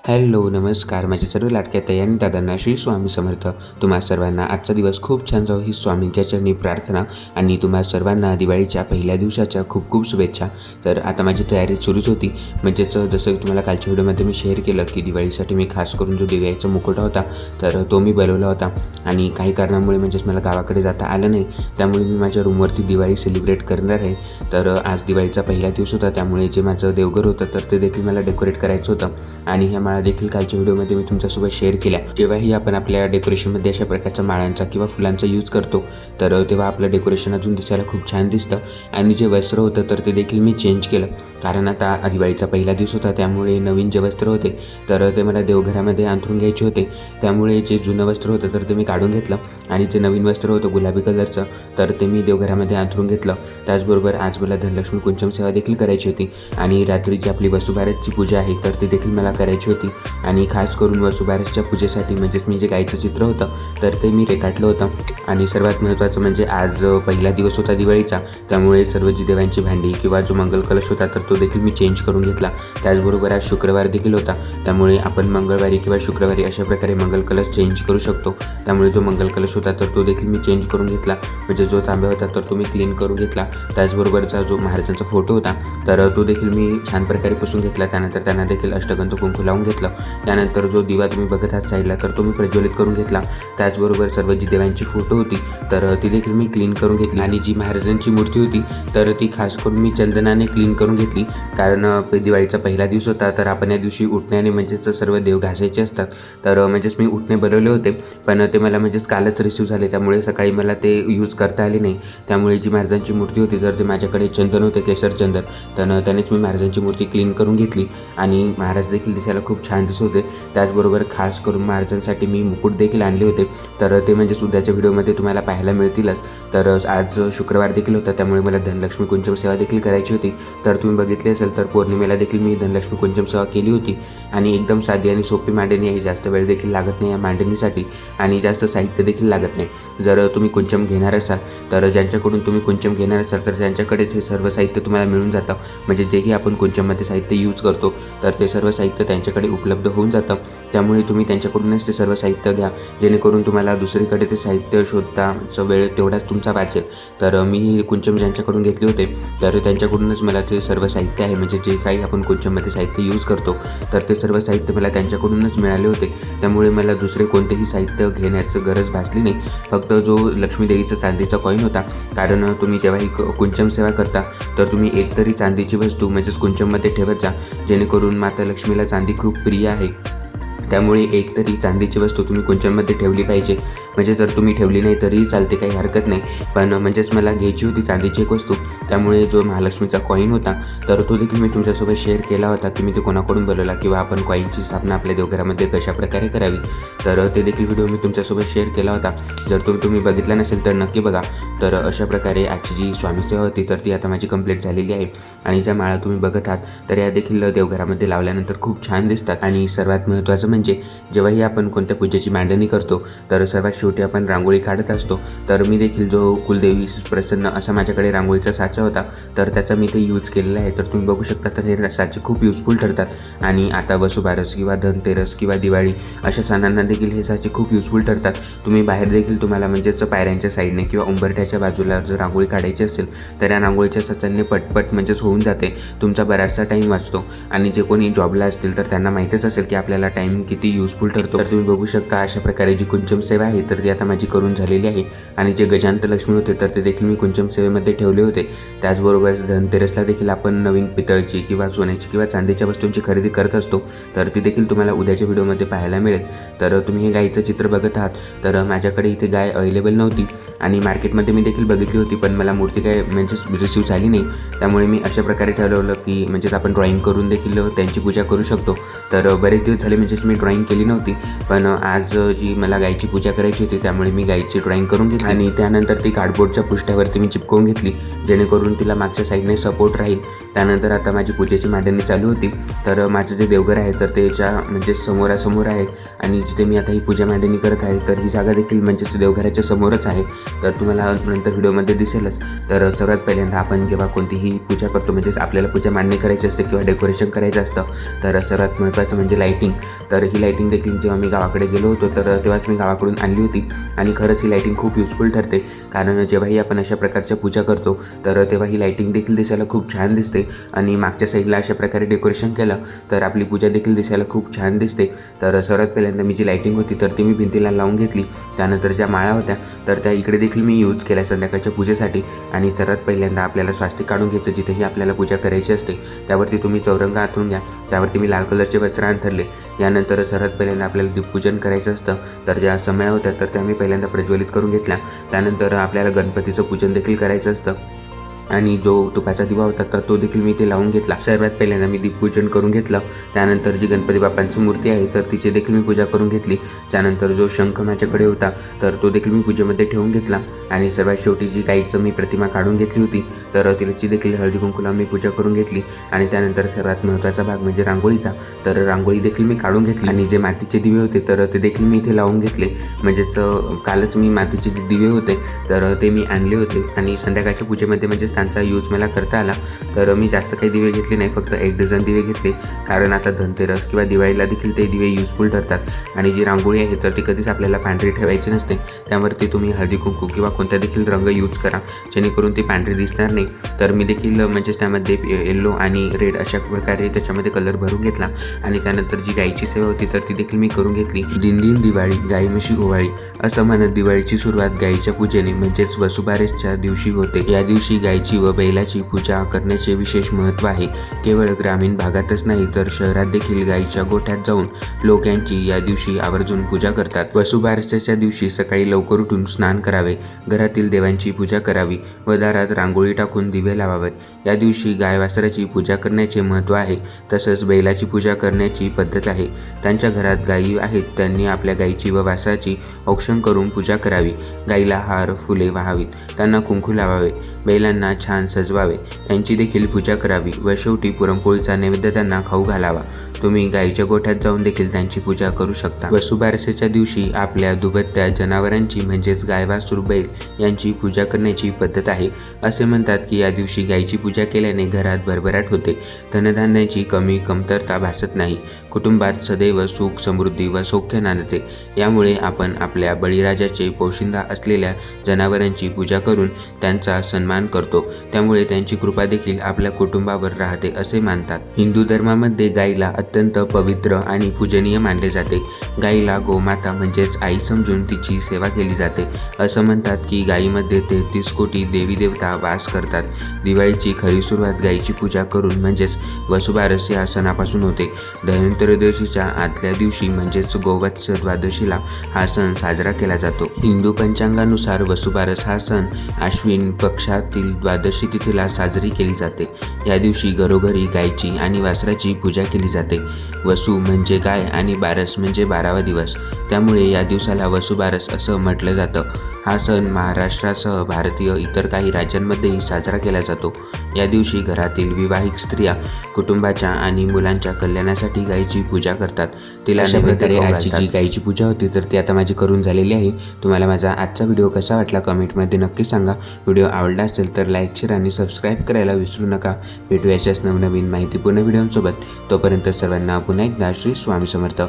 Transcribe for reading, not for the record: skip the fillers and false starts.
Hello नमस्कार माझ्या सर्व लाडक्या ताई आणि दादांना श्री स्वामी समर्थ. तुम्हा सर्वांना आजचा दिवस खूप छान जाऊ ही स्वामींच्या चरणी प्रार्थना आणि तुम्हा सर्वांना दिवाळीच्या पहिल्या दिवसाच्या खूप खूप शुभेच्छा. तर आता माझी तयारी सुरूच होती. म्हणजेच जसं की तुम्हाला कालच्या व्हिडिओमध्ये मी शेअर केलं की दिवाळीसाठी मी खास करून जो दिव्याचा मुकुट होता तर तो मी बनवला होता आणि काही कारणामुळे म्हणजेच मला गावाकडे जाता आलं नाही, त्यामुळे मी माझ्या रूमवरती दिवाळी सेलिब्रेट करणार आहे. तर आज दिवाळीचा पहिला दिवस होता, त्यामुळे जे माझं देवघर होतं तर ते देखील मला डेकोरेट करायचं होतं आणि ह्या माळा देखील कालच्या व्हिडिओमध्ये मी तुमच्यासोबत शेअर केल्या. जेव्हाही आपण आपल्या डेकोरेशनमध्ये अशा प्रकारच्या माळांचा किंवा फुलांचा यूज करतो तर तेव्हा आपलं डेकोरेशन अजून दिसायला खूप छान दिसतं. आणि जे वस्त्र होतं तर ते देखील मी चेंज केलं, कारण आता दिवाळीचा पहिला दिवस होता, त्यामुळे नवीन जे वस्त्र होते तर ते मला देवघरामध्ये अंथरून घ्यायचे होते. त्यामुळे जे जुनं वस्त्र होतं तर ते मी काढून घेतलं आणि जे नवीन वस्त्र होतं गुलाबी कलरचं तर ते मी देवघरामध्ये अंथरून घेतलं. त्याचबरोबर आज मला धनलक्ष्मी कुंचम सेवा देखील करायची होती आणि रात्री जी आपली वसुबारसची पूजा आहे तर ती देखील मला करायची होती. आणि खास करून वसुबारसच्या पूजेसाठी म्हणजेच मी जे गायचं चित्र होतं तर ते मी रेखाटलं होतं. आणि सर्वात महत्त्वाचं म्हणजे आज पहिला दिवस होता दिवाळीचा, त्यामुळे सर्व जी देवांची भांडी किंवा जो मंगल कलश होता तर तो देखील मी चेंज करून घेतला. त्याचबरोबर आज शुक्रवार देखील होता, त्यामुळे आपण मंगळवारी किंवा शुक्रवारी अशा प्रकारे मंगल कलश चेंज करू शकतो. त्यामुळे जो मंगल कलश होता तर तो देखील मी चेंज करून घेतला, म्हणजे जो तांब्या होता तर तो मी क्लीन करून घेतला. त्याचबरोबरचा जो महाराजांचा फोटो होता तर तो देखील मी छान प्रकारे पुसून घेतला. त्यानंतर त्यांना देखील अष्टगंध कुंकू लावून घेतलं. त्यानंतर जो दिवा तुम्ही बघत आहात साईडला तर तो मी प्रज्वलित करून घेतला. त्याचबरोबर सर्व जी देवांची फोटो होती तर ती देखील मी क्लीन करून घेतली. आणि जी महाराजांची मूर्ती होती तर ती खास करून मी चंदनाने क्लीन करून घेतली, कारण दिवाळीचा पहिला दिवस होता तर आपण या दिवशी उठण्याने म्हणजेच सर्व देव घासायचे असतात. तर म्हणजेच मी उठणे बनवले होते, पण ते मला म्हणजेच कालच रिसीव्ह झाले, त्यामुळे सकाळी मला ते यूज करता आले नाही. त्यामुळे जी महाराजांची मूर्ती होती तर ते माझ्याकडे चंदन होते, केसर चंदन, तर त्यानेच मी महाराजांची मूर्ती क्लीन करून घेतली आणि महाराज देखील दिसायला खूप छान दिसत होते. त्याचबरोबर खास करून महाराजांसाठी मी मुकुट देखील आणले होते, तर ते म्हणजेच उद्याच्या व्हिडिओमध्ये तुम्हाला पाहायला मिळतीलच. तर आज शुक्रवार देखील होता, त्यामुळे मला धनलक्ष्मी कुंचम सेवा देखील करायची होती. तर तुम्ही बघितले असेल तर पौर्णिमेला देखील मी धनलक्ष्मी कुंचम सेवा केली होती आणि एकदम साधी आणि सोपी मांडणी आहे. जास्त वेळ देखील लागत नाही या मांडणीसाठी आणि जास्त साहित्य देखील लागत नाही. जर तुम्ही कुंचम घेणार असाल तर ज्यांच्याकडून तुम्ही कुंचम घेणार असाल तर त्यांच्याकडेच हे सर्व साहित्य तुम्हाला मिळून जातं, म्हणजे जेही आपण कुंचममध्ये साहित्य यूज करतो तर ते सर्व साहित्य त्यांच्याकडे उपलब्ध होऊन जातं. त्यामुळे तुम्ही त्यांच्याकडूनच ते सर्व साहित्य घ्या, जेणेकरून तुम्हाला दुसरीकडे ते साहित्य शोधताचा वेळ तेवढाच तुमचा वाचेल. तर मी हे कुंचम ज्यांच्याकडून घेतले होते तर त्यांच्याकडूनच मला ते सर्व साहित्य आहे, म्हणजे जे काही आपण कुंचममध्ये साहित्य यूज करतो तर ते सर्व साहित्य मला त्यांच्याकडूनच मिळाले होते. त्यामुळे मला दुसरे कोणतेही साहित्य घेण्याचं गरज भासली नाही. फक्त जो लक्ष्मीदेवीचा चांदीचा कॉईन होता, कारण तुम्ही जेव्हाही कुंचम सेवा करता तर तुम्ही एकतरी चांदीची वस्तू म्हणजेच कुंचममध्ये ठेवत जा, जेणेकरून माता लक्ष्मीला चांदी खूप प्रिय आहे. त्यामुळे एकतरी चांदीची वस्तू तुम्ही कुंचममध्ये ठेवली पाहिजे. म्हणजे जर तुम्ही ठेवली नाही तरीही चालते, काही हरकत नाही, पण म्हणजेच मला घ्यायची होती चांदीची एक वस्तू. त्यामुळे जो महालक्ष्मीचा कॉईन होता तर तो देखील मी तुमच्यासोबत शेअर केला होता की मी ते कोणाकडून बोलवला किंवा आपण कॉईनची स्थापना आपल्या देवघरामध्ये कशाप्रकारे करावी, तर ते देखील व्हिडिओ मी तुमच्यासोबत शेअर केला होता. जर तुम्ही बघितला नसेल तर नक्की बघा. तर अशा प्रकारे आजची जी स्वामी सेवा होती तर ती आता माझी कंप्लीट झालेली आहे. आणि ज्या माळा तुम्ही बघत आहात तर या देखील देवघरामध्ये लावल्यानंतर खूप छान दिसतात. आणि सर्वात महत्त्वाचं म्हणजे जेव्हाही आपण कोणत्या पूजेची मांडणी करतो तर सर्वात शेवटी आपण रांगोळी काढत असतो. तर मी देखील जो कुलदेवी प्रसन्न असा माझ्याकडे रांगोळीचा साचा होता तर त्याचा मी ते यूज केलेला आहे. तर तुम्ही बघू शकता तर हे साचे खूप युजफुल ठरतात. आणि आता वसुबारस किंवा धनतेरस किंवा दिवाळी अशा सणांना देखील हे साचे खूप युजफुल ठरतात. तुम्ही बाहेर देखील तुम्हाला म्हणजेच पायऱ्यांच्या साईडने किंवा उंबरठ्याच्या बाजूला जर रांगोळी काढायची असेल तर या रांगोळीच्या साचांनी पटपट म्हणजेच होऊन जाते, तुमचा बराचसा टाईम वाचतो. आणि जे कोणी जॉबला असतील तर त्यांना माहीतच असेल की आपल्याला टाईम किती यूजफुल ठरतो. तर तुम्ही बघू शकता अशा प्रकारे जी कुंचम सेवा आहे तर ती आता माझी करून झालेली आहे. आणि जे गजांत लक्ष्मी होते तर ते देखील मी कुंचम सेवेमध्ये ठेवले होते. त्याचबरोबर धनतेरसला देखील आपण नवीन पितळची किंवा सोन्याची किंवा चांदीच्या वस्तूंची खरेदी करत असतो, तर ती देखील तुम्हाला उद्याच्या व्हिडिओमध्ये पाहायला मिळेल. तर तुम्ही हे गायीचं चित्र बघत आहात तर माझ्याकडे इथे गाय अवेलेबल नव्हती आणि मार्केटमध्ये मी देखील बघितली होती, पण मला मूर्ती काय म्हणजेच रिसीव्ह झाली नाही. त्यामुळे मी अशा प्रकारे ठरवलं की म्हणजेच आपण ड्रॉईंग करून देखील त्यांची पूजा करू शकतो. तर बरेच दिवस झाले म्हणजेच मी ड्रॉईंग केली नव्हती, पण आज जी मला गायची पूजा करायची होती, त्यामुळे मी गाईची ड्रॉइंग करून घेतली आणि त्यानंतर ती कार्डबोर्डच्या पृष्ठावरती मी चिपकवून घेतली, जेणेकरून तिला मागच्या साईडने सपोर्ट राहील. त्यानंतर आता माझी पूजेची मांडणी चालू होती. तर माझं जे देवघर आहे तर त्याच्या म्हणजे समोरासमोर आहे आणि जिथे मी आता ही पूजा मांडणी करत आहे तर ही जागा देखील म्हणजेच देवघराच्या समोरच आहे. तर तुम्हाला नंतर व्हिडिओमध्ये दिसेलच. तर सर्वात पहिल्यांदा आपण जेव्हा कोणतीही पूजा करतो, म्हणजेच आपल्याला पूजा मांडणी करायची असते किंवा डेकोरेशन करायचं असतं, तर सर्वात महत्त्वाचं म्हणजे लाईटिंग. तर ही लाईटिंग देखील जेव्हा मी गावाकडे गेलो होतो तर तेव्हाच मी गावाकडून आणली होती आणि खरंच ही लाईटिंग खूप युजफुल ठरते. कारण जेव्हाही आपण अशा प्रकारच्या पूजा करतो तर तेव्हा ही लाईटिंग देखील दिसायला खूप छान दिसते आणि मागच्या साईडला अशा प्रकारे डेकोरेशन केलं तर आपली पूजा देखील दिसायला खूप छान दिसते. तर सर्वात पहिल्यांदा मी जी लाईटिंग होती तर ती मी भिंतीला लावून घेतली. त्यानंतर ज्या माळा होत्या तर त्या इकडे देखील मी यूज केल्या संध्याकाळच्या पूजेसाठी. आणि सर्वात पहिल्यांदा आपल्याला स्वास्तिक काढून घ्यायचं, जिथेही आपल्याला पूजा करायची असते त्यावरती तुम्ही चौरंग अंथरून घ्या. त्यावरती मी लाल कलरचे वस्त्र अंथरले. यानंतर सर्वात पहिल्यांदा आपल्याला दीपपूजन करायचं असतं, तर ज्या समया होत्या तर त्या मी पहिल्यांदा प्रज्वलित करून घेतल्या. त्यानंतर आपल्याला गणपतीचं पूजन देखील करायचं असतं आणि जो तुपाचा दिवा होता तर तो देखील मी इथे लावून घेतला. सर्वात पहिल्यांदा मी दीपपूजन करून घेतलं. त्यानंतर जी गणपती बाप्पांची मूर्ती आहे तर तिची देखील मी पूजा करून घेतली. त्यानंतर जो शंख माझ्याकडे होता तर तो देखील मी पूजेमध्ये ठेवून घेतला आणि सर्वात शेवटी जी गाईचं मी प्रतिमा काढून घेतली होती तर तिची देखील हळदी कुंकूला मी पूजा करून घेतली. आणि त्यानंतर सर्वात महत्त्वाचा भाग म्हणजे रांगोळीचा. तर रांगोळी देखील मी काढून घेतली आणि जे मातीचे दिवे होते तर ते देखील मी इथे लावून घेतले. म्हणजेच कालच मी मातीचे जे दिवे होते तर ते मी आणले होते आणि संध्याकाळच्या पूजेमध्ये म्हणजेच त्यांचा यूज मला करता आला. तर मी जास्त काही दिवे घेतले नाही, फक्त 1 डझन दिवे घेतले, कारण आता धनतेरस किंवा दिवाळीला देखील ते दिवे युजफुल ठरतात. आणि जी रांगोळी आहे तर ती कधीच आपल्याला पांढरी ठेवायची नसते, त्यावरती तुम्ही हळदी कुंकू किंवा कोणता देखील रंग यूज करा, जेणेकरून ती पांढरी दिसणार नाही. तर मी देखील म्हणजेच त्यामध्ये येलो आणि रेड अशा प्रकारे त्याच्यामध्ये कलर भरून घेतला. आणि त्यानंतर जी गाईची सेवा होती तर ती देखील मी करून घेतली. दिनदिन दिवाळी गाई म्हशी ओवाळी असं म्हणत दिवाळीची सुरुवात गाईच्या पूजेने म्हणजेच वसुबारसच्या दिवशी होते. या दिवशी गायची व बैलाची पूजा करण्याचे विशेष महत्त्व आहे. केवळ ग्रामीण भागातच नाही तर शहरात देखील गायीच्या गोठ्यात जाऊन लोक यांची या दिवशी आवर्जून पूजा करतात. वसुबारसेच्या दिवशी सकाळी लवकर उठून स्नान करावे, घरातील देवांची पूजा करावी व दारात रांगोळी टाकून दिवे लावावे. या दिवशी गाय वासराची पूजा करण्याचे महत्त्व आहे. तसंच बैलाची पूजा करण्याची पद्धत आहे. त्यांच्या घरात गायी आहेत त्यांनी आपल्या गायीची व वासराची औक्षण करून पूजा करावी. गायीला हार फुले वाहावीत, त्यांना कुंकू लावावे, बैलांना छान सजवावे, त्यांची देखील पूजा करावी व शेवटी पुरणपोळीचा नैवेद्य त्यांना खाऊ घालावा. तुम्ही गायीच्या गोठ्यात जाऊन देखील त्यांची पूजा करू शकता. वसुबारसेच्या दिवशी आपल्या दुभत्या जनावरांची म्हणजेच गाय वासरू बैल यांची पूजा करण्याची पद्धत आहे. असे म्हणतात की या दिवशी गायीची पूजा केल्याने घरात भरभराट होते, धनधान्याची कमतरता भासत नाही, कुटुंबात सदैव सुख समृद्धी व सौख्य नांदते. यामुळे आपण आपल्या बळीराजाचे पोशिंदा असलेल्या जनावरांची पूजा करून त्यांचा सन्मान करतो, त्यामुळे त्यांची कृपा देखील आपल्या कुटुंबावर राहते असे मानतात. हिंदू धर्मामध्ये गायीला अत्यंत पवित्र आणि पूजनीय मानले जाते. गायीला गोमाता म्हणजेच आई समजून तिची सेवा केली जाते. असं म्हणतात की गायीमध्ये 33 कोटी देवी देवता वास करतात. दिवाळीची खरी सुरुवात गायीची पूजा करून म्हणजेच वसुबारस या सणापासून होते. धनत्रयोदशीच्या आदल्या दिवशी म्हणजेच गोवत्स द्वादशीला हा सण साजरा केला जातो. हिंदू पंचांगानुसार वसुबारस हा सण आश्विन पक्षातील द्वादशी तिथीला साजरी केली जाते. या दिवशी घरोघरी गायची आणि वासराची पूजा केली जाते. वसू म्हणजे गाय आणि बारस म्हणजे 12वा दिवस, त्यामुळे या दिवसाला वसुबारस असं म्हटलं जातं. हा सण महाराष्ट्रासह भारतीय इतर काही राज्यांमध्येही साजरा केला जातो. या दिवशी घरातील विवाहिक स्त्रिया कुटुंबाच्या आणि मुलांच्या कल्याणासाठी गायीची पूजा करतात. तिला नैवेद्य आजची जी गायीची पूजा होती तर ती आता माझी करून झालेली आहे. तुम्हाला माझा आजचा व्हिडिओ कसा वाटला कमेंटमध्ये नक्की सांगा. व्हिडिओ आवडला असेल तर लाईक शेअर आणि सबस्क्राईब करायला विसरू नका. भेटूया अशाच नवनवीन माहितीपूर्ण व्हिडिओंसोबत. तोपर्यंत सर्वांना पुन्हा एकदा श्री स्वामी समर्थ.